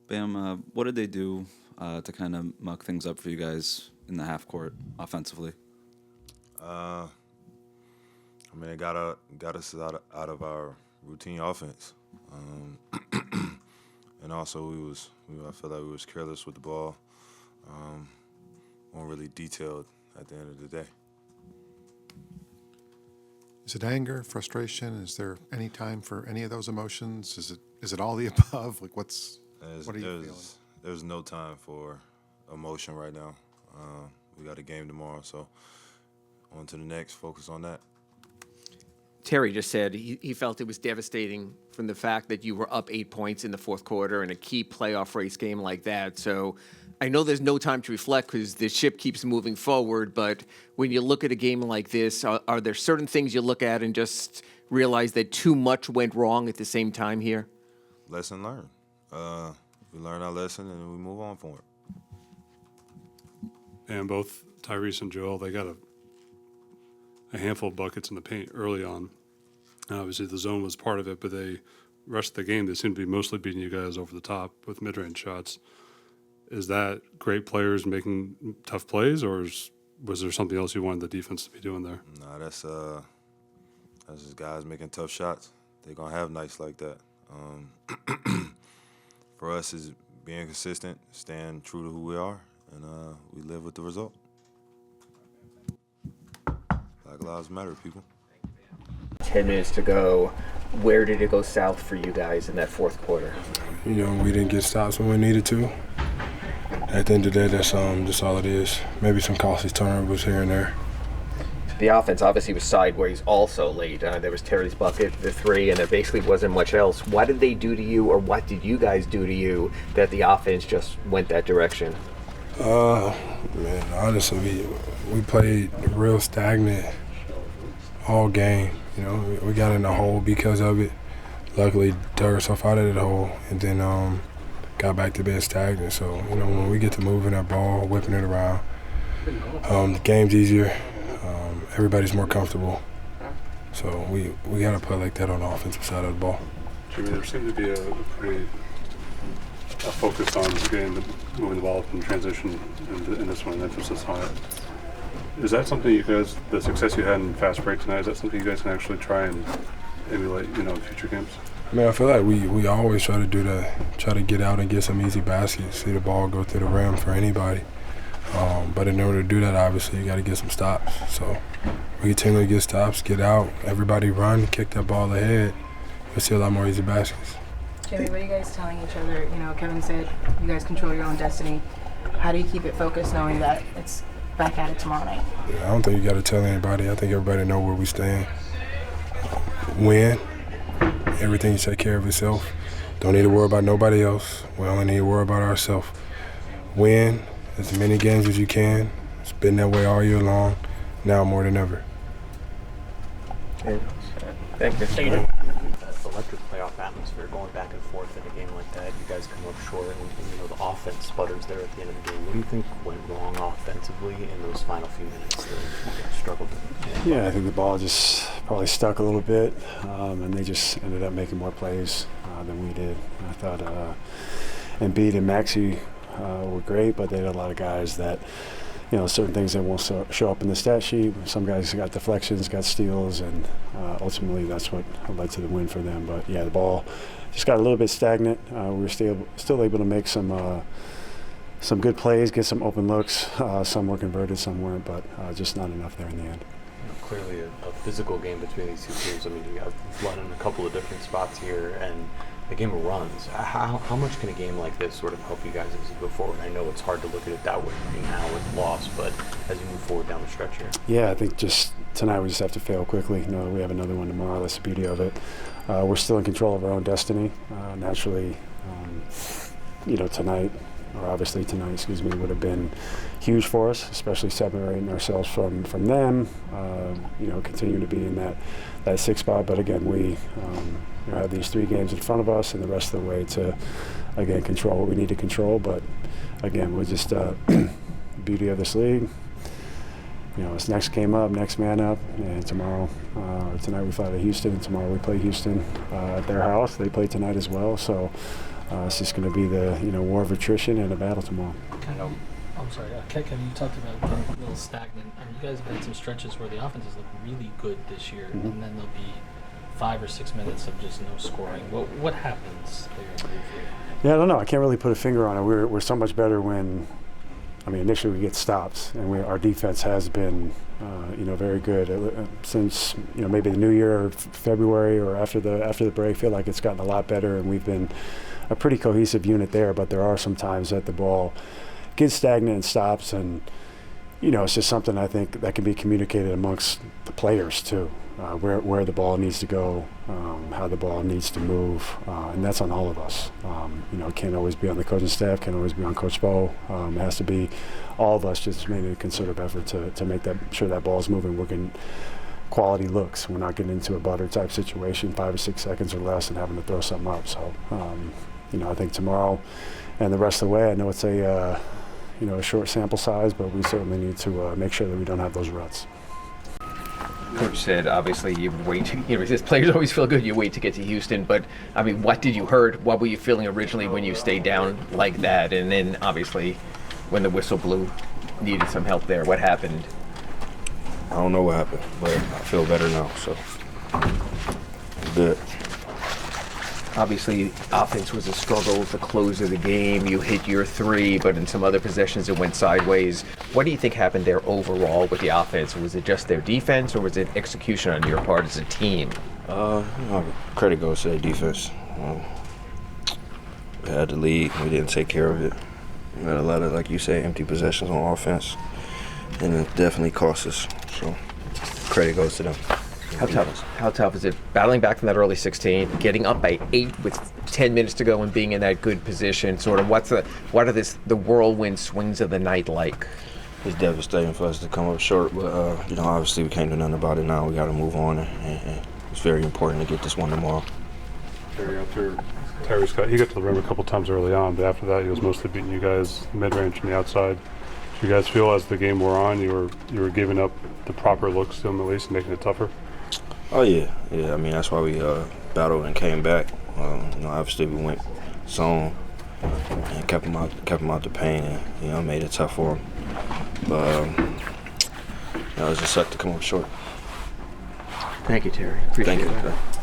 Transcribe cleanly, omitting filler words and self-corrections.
Bam, what did they do to kind of muck things up for you guys in the half court offensively? I mean, it got us out of our routine offense, and also I feel like we was careless with the ball, weren't really detailed at the end of the day. Is it anger, frustration? Is there any time for any of those emotions? Is it all the above? Like what are you feeling? There's no time for emotion right now. We got a game tomorrow, so on to the next. Focus on that. Terry just said he felt it was devastating from the fact that you were up 8 points in the fourth quarter in a key playoff race game like that. So I know there's no time to reflect because the ship keeps moving forward, but when you look at a game like this, are there certain things you look at and just realize that too much went wrong at the same time here? Lesson learned. We learn our lesson and we move on from it. And both Tyrese and Joel, they got a handful of buckets in the paint early on. Obviously, the zone was part of it, but the rest of the game, they seem to be mostly beating you guys over the top with mid-range shots. Is that great players making tough plays, or was there something else you wanted the defense to be doing there? No, that's just guys making tough shots. They're going to have nights like that. For us, is being consistent, staying true to who we are, and we live with the result. Black Lives Matter, people. 10 minutes to go. Where did it go south for you guys in that fourth quarter? We didn't get stops when we needed to. At the end of the day, that's all it is. Maybe some costly turnovers here and there. The offense obviously was sideways also late. There was Terry's bucket, the three, and there basically wasn't much else. What did they do to you, or what did you guys do to you that the offense just went that direction? Man, honestly, we played real stagnant all game. We got in the hole because of it. Luckily, dug ourselves out of the hole, and then got back to being stagnant. So, when we get to moving that ball, whipping it around, the game's easier. Everybody's more comfortable. So we got to play like that on the offensive side of the ball. Jimmy, there seemed to be a focus on getting moving the ball up in transition in this one, emphasis on it. Is that something you guys, the success you had in fast break tonight, is that something you guys can actually try and emulate, in future games? I mean, I feel like we always try to do that, try to get out and get some easy baskets, see the ball go through the rim for anybody. But in order to do that, obviously, you got to get some stops. So we continue to get stops, get out, everybody run, kick that ball ahead. You'll see a lot more easy baskets. Jimmy, what are you guys telling each other? Kevin said you guys control your own destiny. How do you keep it focused knowing that it's back at it tomorrow night? I don't think you got to tell anybody. I think everybody know where we stand. Win. Everything take care of itself. Don't need to worry about nobody else. We only need to worry about ourselves. Win as many games as you can. It's been that way all year long. Now more than ever. Thank you. Electric playoff atmosphere, going back and forth in a game like that. You guys come up short, and the offense sputters there at the end of the game. What do you think went wrong offensively in those final few minutes that you guys struggled with? Yeah, I think the ball just probably stuck a little bit, and they just ended up making more plays than we did. I thought Embiid and Maxey were great, but they had a lot of guys that, certain things that won't show up in the stat sheet. Some guys got deflections, got steals, and ultimately that's what led to the win for them. But yeah, the ball just got a little bit stagnant. We were still able to make some good plays, get some open looks. Some were converted, some weren't, but just not enough there in the end. Clearly a physical game between these two teams. I mean, you guys run in a couple of different spots here, and the game of runs. How much can a game like this sort of help you guys as you go forward? I know it's hard to look at it that way right now with the loss, but as you move forward down the stretch here. Yeah, I think just tonight we just have to fail quickly. We have another one tomorrow. That's the beauty of it. We're still in control of our own destiny. Naturally, tonight would have been huge for us, especially separating ourselves from them, continuing to be in that sixth spot. But again, we have these 3 games in front of us and the rest of the way to, again, control what we need to control. But again, we're just beauty of this league. It's next game up, next man up, and tonight we fly to Houston, and tomorrow we play Houston at their house. They play tonight as well, so it's just going to be the war of attrition and a battle tomorrow. I'm sorry, Kevin, you talked about getting a little stagnant. I mean, you guys have had some stretches where the offenses look really good this year, and then there'll be 5 or 6 minutes of just no scoring. What happens there? Yeah, I don't know. I can't really put a finger on it. We're so much better when, initially we get stops, and our defense has been, very good since maybe the new year, or February, or after the break. I feel like it's gotten a lot better, and we've been a pretty cohesive unit there. But there are some times that the ball gets stagnant and stops, and it's just something I think that can be communicated amongst the players too, where the ball needs to go, how the ball needs to move, and that's on all of us. It can't always be on the coaching staff, can't always be on Coach Bo. It has to be all of us just making a concerted effort to make sure that ball's moving. We're getting quality looks. We're not getting into a Butler type situation, 5 or 6 seconds or less, and having to throw something up. So, I think tomorrow and the rest of the way, I know it's a short sample size, but we certainly need to make sure that we don't have those ruts. Coach said, obviously, you wait. His players always feel good. You wait to get to Houston, but what did you heard? What were you feeling originally when you stayed down like that, and then obviously, when the whistle blew, needed some help there? What happened? I don't know what happened, but I feel better now. So good. Obviously, offense was a struggle at the close of the game. You hit your 3, but in some other possessions it went sideways. What do you think happened there overall with the offense? Was it just their defense, or was it execution on your part as a team? Credit goes to their defense. We had the lead. We didn't take care of it. We had a lot of, like you say, empty possessions on offense, and it definitely cost us. So credit goes to them. How tough is it battling back from that early 16, getting up by 8 with 10 minutes to go and being in that good position? Sort of what are the whirlwind swings of the night like? It's devastating for us to come up short, but obviously we can't do nothing about it now. We got to move on, and it's very important to get this one tomorrow. Terry Scott, he got to the rim a couple times early on, but after that he was mostly beating you guys mid-range from the outside. Do you guys feel as the game wore on you were giving up the proper looks to him at least and making it tougher? Oh yeah. That's why we battled and came back. Obviously we went zone and kept him out the paint, and made it tough for him. But it just sucked to come up short. Thank you, Terry. Appreciate it. Thank you.